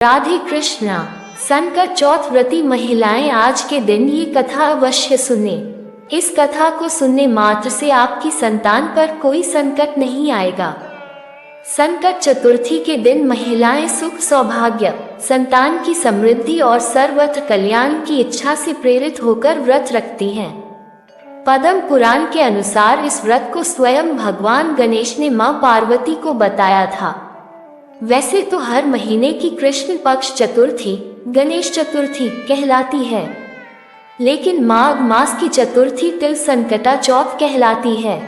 राधे कृष्णा। संकट चौथ व्रती महिलाएं आज के दिन ये कथा अवश्य सुने। इस कथा को सुनने मात्र से आपकी संतान पर कोई संकट नहीं आएगा। संकट चतुर्थी के दिन महिलाएं सुख सौभाग्य, संतान की समृद्धि और सर्वत्र कल्याण की इच्छा से प्रेरित होकर व्रत रखती हैं। पद्म पुराण के अनुसार इस व्रत को स्वयं भगवान गणेश ने मां पार्वती को बताया था। वैसे तो हर महीने की कृष्ण पक्ष चतुर्थी गणेश चतुर्थी कहलाती है, लेकिन माघ मास की चतुर्थी तिल संकटा चौथ कहलाती है।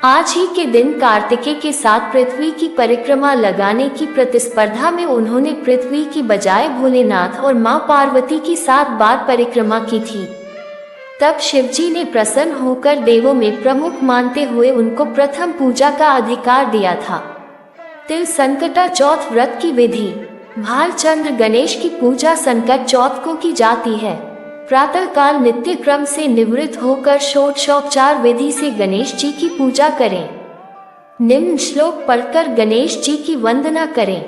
आज ही के दिन कार्तिकेय के साथ पृथ्वी की परिक्रमा लगाने की प्रतिस्पर्धा में उन्होंने पृथ्वी की बजाय भोलेनाथ और मां पार्वती की 7 बार परिक्रमा की थी। तब शिवजी ने प्रसन्न होकर देवों में प्रमुख मानते हुए उनको प्रथम पूजा का अधिकार दिया था। तिल संकटा चौथ व्रत की विधि। भालचंद्र गणेश की पूजा संकट चौथ को की जाती है। प्रातः काल नित्य क्रम से निवृत्त होकर षोडशोपचार विधि से गणेश जी की पूजा करें। निम्न श्लोक पढ़कर गणेश जी की वंदना करें।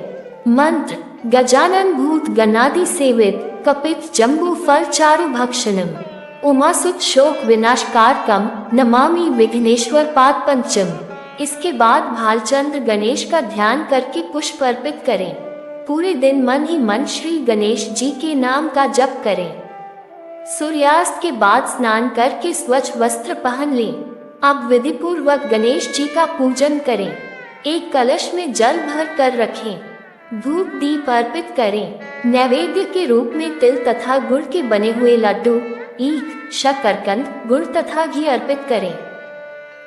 मंत्र: गजानन भूत गणादि सेवित कपित जम्बू फल चारु भक्षणम उमासुत शोक विनाशकारकम नमामि विघ्नेश्वर पाद पंचम। इसके बाद भालचंद्र गणेश का ध्यान करके पुष्प अर्पित करें। पूरे दिन मन ही मन श्री गणेश जी के नाम का जप करें। सूर्यास्त के बाद स्नान करके स्वच्छ वस्त्र पहन लें। अब विधिपूर्वक गणेश जी का पूजन करें। एक कलश में जल भर कर रखें। धूप दीप अर्पित करें। नैवेद्य के रूप में तिल तथा गुड़ के बने हुए लड्डू, ईख, शकरकंद, गुड़ तथा घी अर्पित करें।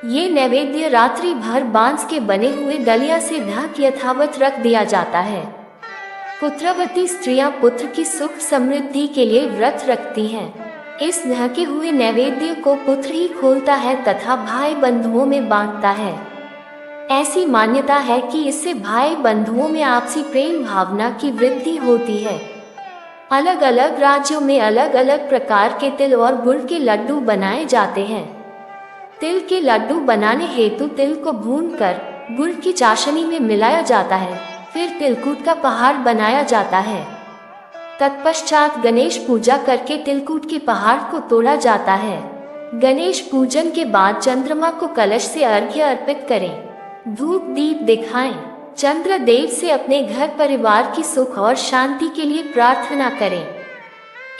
ये नैवेद्य रात्रि भर बांस के बने हुए दलिया से ढक यथावत रख दिया जाता है। पुत्रवती स्त्रियां पुत्र की सुख समृद्धि के लिए व्रत रखती हैं। इस ढके हुए नैवेद्य को पुत्र ही खोलता है तथा भाई बंधुओं में बांटता है। ऐसी मान्यता है कि इससे भाई बंधुओं में आपसी प्रेम भावना की वृद्धि होती है। अलग अलग राज्यों में अलग अलग प्रकार के तिल और गुड़ के लड्डू बनाए जाते हैं। तिल के लड्डू बनाने हेतु तिल को भूनकर गुड़ की चाशनी में मिलाया जाता है। फिर तिलकूट का पहाड़ बनाया जाता है। तत्पश्चात गणेश पूजा करके तिलकूट के पहाड़ को तोड़ा जाता है। गणेश पूजन के बाद चंद्रमा को कलश से अर्घ्य अर्पित करें। धूप दीप दिखाएं। चंद्र देव से अपने घर परिवार की सुख और शांति के लिए प्रार्थना करें।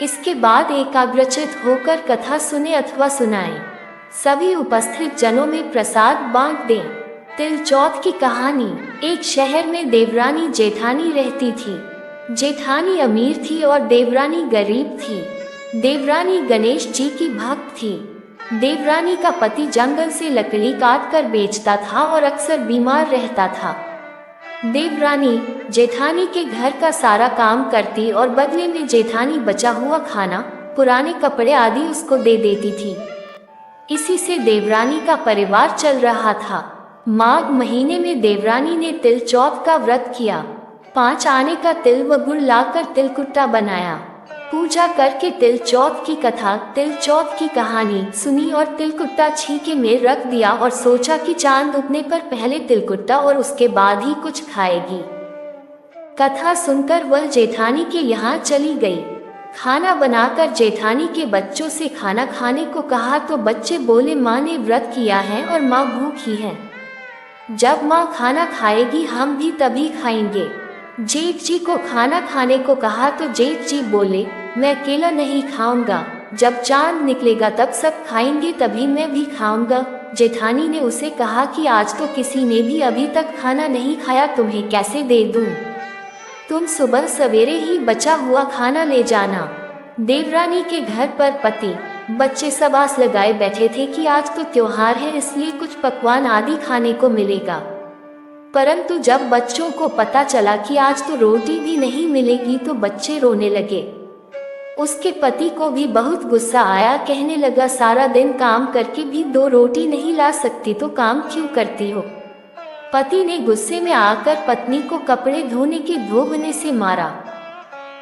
इसके बाद एकाग्रचित होकर कथा सुने अथवा सुनाएं। सभी उपस्थित जनों में प्रसाद बांट दें। तिल चौथ की कहानी। एक शहर में देवरानी जेठानी रहती थी। जेठानी अमीर थी और देवरानी गरीब थी। देवरानी गणेश जी की भक्त थी। देवरानी का पति जंगल से लकड़ी काट कर बेचता था और अक्सर बीमार रहता था। देवरानी जेठानी के घर का सारा काम करती और बदले में जेठानी बचा हुआ खाना, पुराने कपड़े आदि उसको दे देती थी। इसी से देवरानी का परिवार चल रहा था। माघ महीने में देवरानी ने तिल चौथ का व्रत किया। 5 आने का तिल व गुड़ लाकर तिलकुट्टा बनाया। पूजा करके तिल चौथ की कथा, तिल चौथ की कहानी सुनी और तिलकुट्टा छीके में रख दिया और सोचा कि चांद उगने पर पहले तिलकुट्टा और उसके बाद ही कुछ खाएगी। कथा सुनकर वह जेठानी के यहाँ चली गई। खाना बनाकर जेठानी के बच्चों से खाना खाने को कहा तो बच्चे बोले माँ ने व्रत किया है और माँ भूखी है। जब माँ खाना खाएगी हम भी तभी खाएंगे। जेठ जी को खाना खाने को कहा तो जेठ जी बोले मैं अकेला नहीं खाऊंगा, जब चांद निकलेगा तब सब खाएंगे तभी मैं भी खाऊंगा। जेठानी ने उसे कहा कि आज तो किसी ने भी अभी तक खाना नहीं खाया, तुम्हें कैसे दे दूं? तुम सुबह सवेरे ही बचा हुआ खाना ले जाना। देवरानी के घर पर पति बच्चे सब आस लगाए बैठे थे कि आज तो त्योहार है इसलिए कुछ पकवान आदि खाने को मिलेगा। परंतु जब बच्चों को पता चला कि आज तो रोटी भी नहीं मिलेगी तो बच्चे रोने लगे। उसके पति को भी बहुत गुस्सा आया। कहने लगा सारा दिन काम करके भी 2 रोटी नहीं ला सकती तो काम क्यों करती हो? पति ने गुस्से में आकर पत्नी को कपड़े धोने के धोबने से मारा।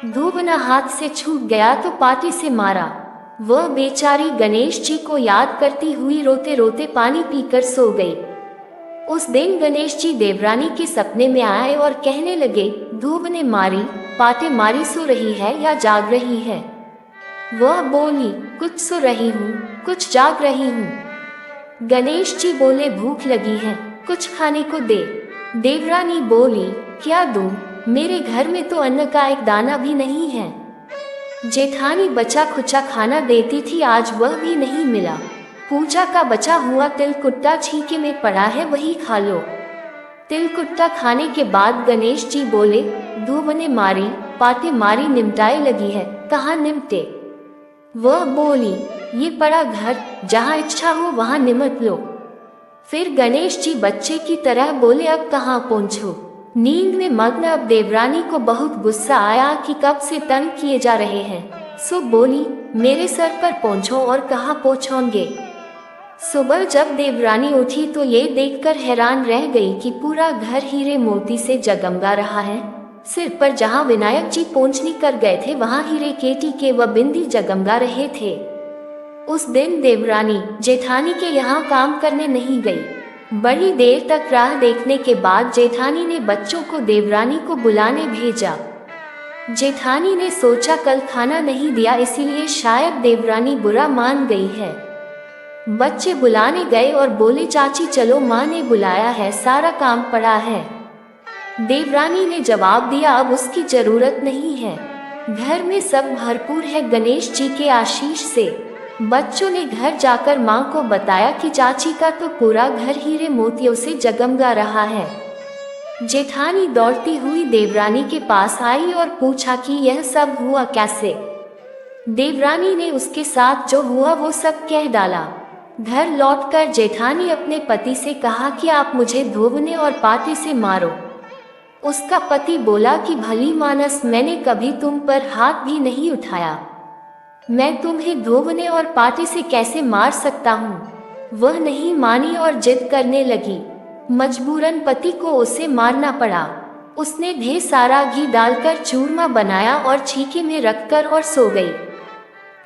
धोबना हाथ से छूट गया तो पाटी से मारा। वह बेचारी गणेश जी को याद करती हुई रोते रोते पानी पीकर सो गई। उस दिन गणेश जी देवरानी के सपने में आए और कहने लगे, धूप ने मारी पाटेमारी सो रही है या जाग रही है? वह बोली, कुछ सो रही हूँ, कुछ जाग रही हूँ। गणेश जी बोले, भूख लगी है, कुछ खाने को दे। देवरानी बोली, क्या दूँ? मेरे घर में तो अन्न का एक दाना भी नहीं है। जेठानी बचा खुचा खाना देती थी, आज वह भी नहीं मिला। पूजा का बचा हुआ तिलकुट्टा छीके में पड़ा है, वही खा लो। तिलकुट्टा खाने के बाद गणेश जी बोले, धोबने मारी पाटे मारी निमटाए लगी है, कहाँ निमटे? वह बोली, ये पड़ा घर, जहाँ इच्छा हो वहाँ निमट लो। फिर गणेश जी बच्चे की तरह बोले, अब कहाँ पहुँचो? नींद में मग्न अब देवरानी को बहुत गुस्सा आया कि कब से तंग किए जा रहे हैं, सो बोली, मेरे सर पर पहुँचो। और कहाँ पहुँचोगे? सुबह जब देवरानी उठी तो ये देखकर हैरान रह गई कि पूरा घर हीरे मोती से जगमगा रहा है। सिर पर जहाँ विनायक जी पोंछनी कर गए थे, वहाँ हीरे के टीके व बिंदी जगमगा रहे थे। उस दिन देवरानी जेठानी के यहाँ काम करने नहीं गई। बड़ी देर तक राह देखने के बाद जेठानी ने बच्चों को देवरानी को बुलाने भेजा। जेठानी ने सोचा कल खाना नहीं दिया, इसीलिए शायद देवरानी बुरा मान गई है। बच्चे बुलाने गए और बोले, चाची चलो, माँ ने बुलाया है, सारा काम पड़ा है। देवरानी ने जवाब दिया, अब उसकी जरूरत नहीं है, घर में सब भरपूर है गणेश जी के आशीष से। बच्चों ने घर जाकर माँ को बताया कि चाची का तो पूरा घर हीरे मोतियों से जगमगा रहा है। जेठानी दौड़ती हुई देवरानी के पास आई और पूछा कि यह सब हुआ कैसे। देवरानी ने उसके साथ जो हुआ वो सब कह डाला। घर लौटकर जेठानी अपने पति से कहा कि आप मुझे धोबने और पाटे से मारो। उसका पति बोला कि भली मानस, मैंने कभी तुम पर हाथ भी नहीं उठाया, मैं तुम्हें धोबने और पाटे से कैसे मार सकता हूँ। वह नहीं मानी और जिद करने लगी। मजबूरन पति को उसे मारना पड़ा। उसने ढेर सारा घी डालकर चूरमा बनाया और छीके में रखकर और सो गई।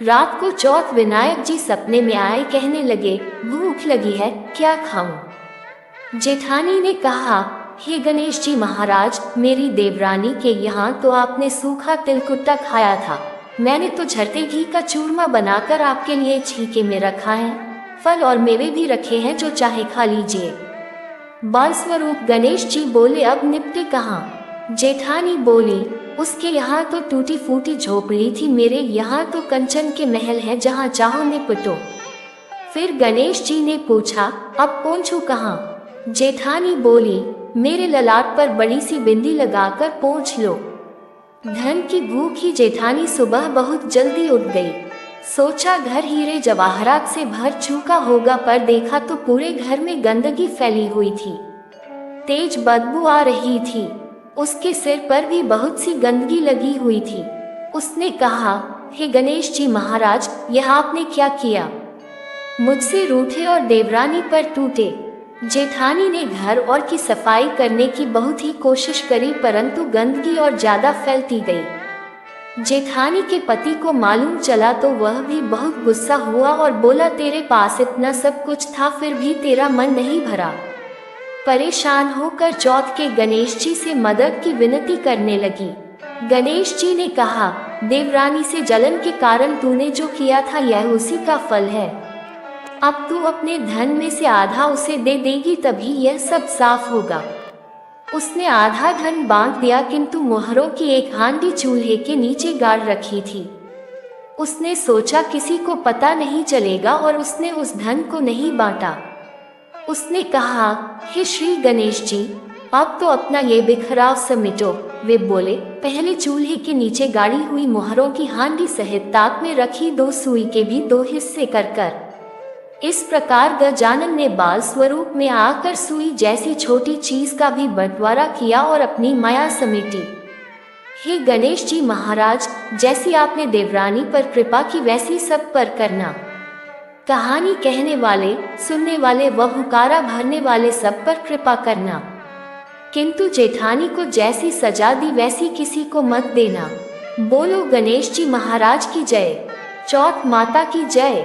रात को चौथ विनायक जी सपने में आए, कहने लगे, भूख लगी है, क्या खाऊं? जेठानी ने कहा, हे गणेश जी महाराज, मेरी देवरानी के यहाँ तो आपने सूखा तिलकुट्टा खाया था, मैंने तो झरते घी का चूरमा बनाकर आपके लिए छीके में रखा है, फल और मेवे भी रखे हैं, जो चाहे खा लीजिए। बाल स्वरूप गणेश जी बोले, अब निपटे कहाँ? जेठानी बोली, उसके यहाँ तो टूटी फूटी झोपड़ी थी, मेरे यहाँ तो कंचन के महल है, जहाँ चाहो निपटो। फिर गणेश जी ने पूछा, अब पहुँचूं कहाँ? जेठानी बोली, मेरे ललाट पर बड़ी सी बिंदी लगाकर पहुँच लो। धन की भूखी जेठानी सुबह बहुत जल्दी उठ गई। सोचा घर हीरे जवाहरात से भर चुका होगा, पर देखा तो पूरे घर में गंदगी फैली हुई थी, तेज बदबू आ रही थी। उसके सिर पर भी बहुत सी गंदगी लगी हुई थी। उसने कहा, हे गणेश जी महाराज, यह आपने क्या किया? मुझसे रूठे और देवरानी पर टूटे। जेठानी ने घर और की सफाई करने की बहुत ही कोशिश करी, परंतु गंदगी और ज्यादा फैलती गई। जेठानी के पति को मालूम चला तो वह भी बहुत गुस्सा हुआ और बोला, तेरे पास इतना सब कुछ था, फिर भी तेरा मन नहीं भरा। परेशान होकर चौथ के गणेश जी से मदद की विनती करने लगी। गणेश जी ने कहा, देवरानी से जलन के कारण तूने जो किया था, यह उसी का फल है। अब तू अपने धन में से आधा उसे दे देगी, तभी यह सब साफ होगा। उसने आधा धन बांट दिया, किंतु मोहरों की एक हांडी चूल्हे के नीचे गाड़ रखी थी। उसने सोचा किसी को पता नहीं चलेगा और उसने उस धन को नहीं बांटा। उसने कहा, हे श्री गणेश जी, अब तो अपना ये बिखराव समेटो। वे बोले, पहले चूल्हे के नीचे गाड़ी हुई मोहरों की हांडी सहित ताक में रखी 2 सुई के भी 2 हिस्से कर। इस प्रकार गजानन ने बाल स्वरूप में आकर सुई जैसी छोटी चीज का भी बंटवारा किया और अपनी माया समेटी। हे गणेश जी महाराज, जैसी आपने देवरानी पर कृपा की, वैसी सब पर करना। कहानी कहने वाले, सुनने वाले व हुकारा भरने वाले सब पर कृपा करना, किंतु जेठानी को जैसी सजा दी वैसी किसी को मत देना। बोलो गणेश जी महाराज की जय। चौथ माता की जय।